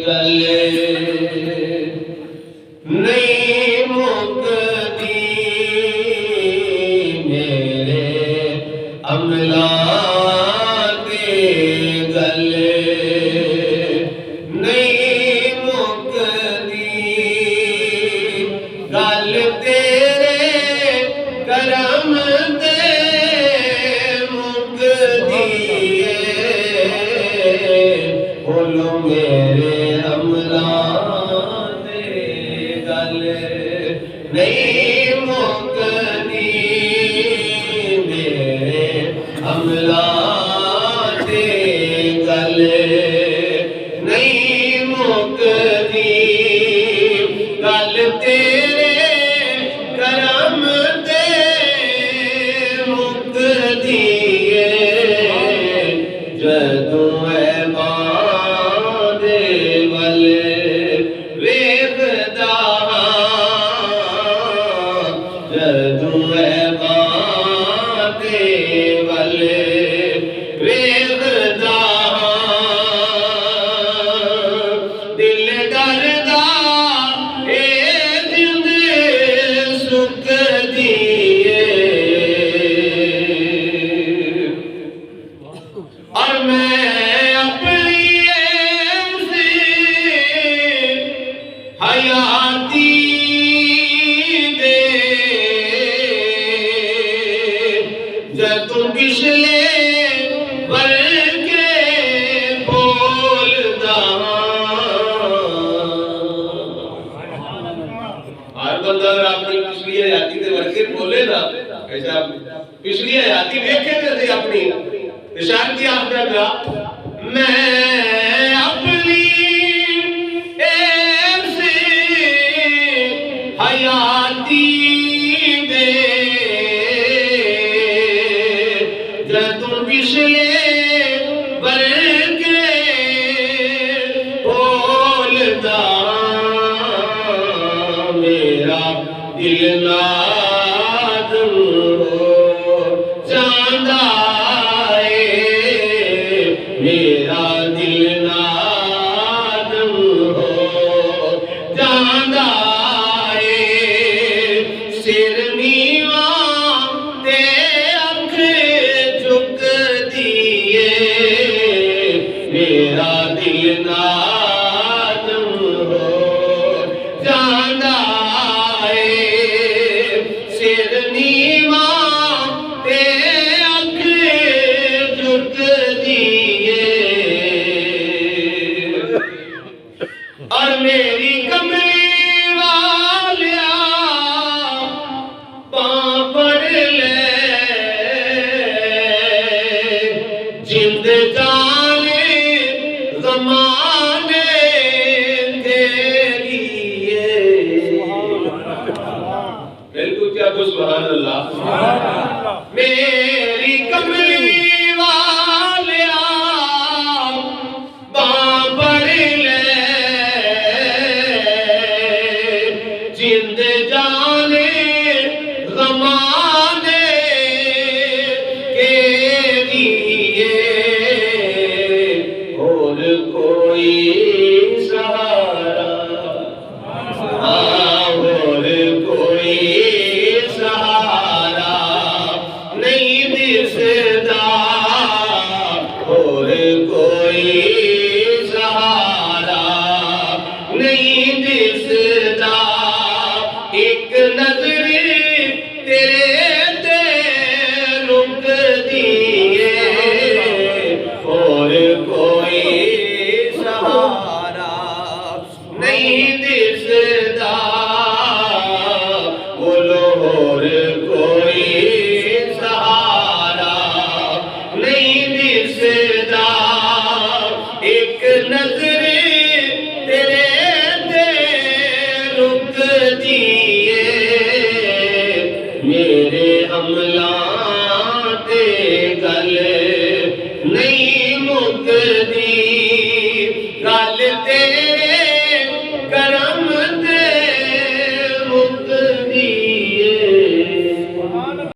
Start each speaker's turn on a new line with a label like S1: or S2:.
S1: गले नहीं मुकदी मेरे अमला के गले नहीं मुकदी गल तेरे करम दे मुकदी बोलो मेरे अमला दे गले नहीं मुकदी मेरे अमला दे गले नहीं मुकदी गल तेरे करम दे मुकदी जदों और मैं अपनी हयाती दे जदों पिछले वर्गे बोलदा हर बंदा अगर अपनी पिछली हयाती दे वर्गे बोले ना ऐसा पिछली हयाती देखे थे अपनी शायद क्या आपका मैं अपनी ऐसी हयाती दे जदों पिछले वर्गे बोलदा मेरा दिल नादम हो जांदा मेरा दिल नादम हो जांदा सिर नीवा ते अख झुक दिए मेरा दिल नादम हो जांदा सिर नीवा ते अख झुक और मेरी कमली वालिया पकड़ ले जिंद जाने ज़माने तेरी बिल्कुल क्या तो सुभान अल्लाह मेरी कमली वालिया जिंद जाने ज़माने के लिए और कोई सहारा और कोई सहारा नहीं दिसदा और कोई सहारा नहीं दिसदा एक नजर तेरे ते रुक दिए और कोई सहारा नहीं दिसदा बोलो और कोई सहारा नहीं दिसदा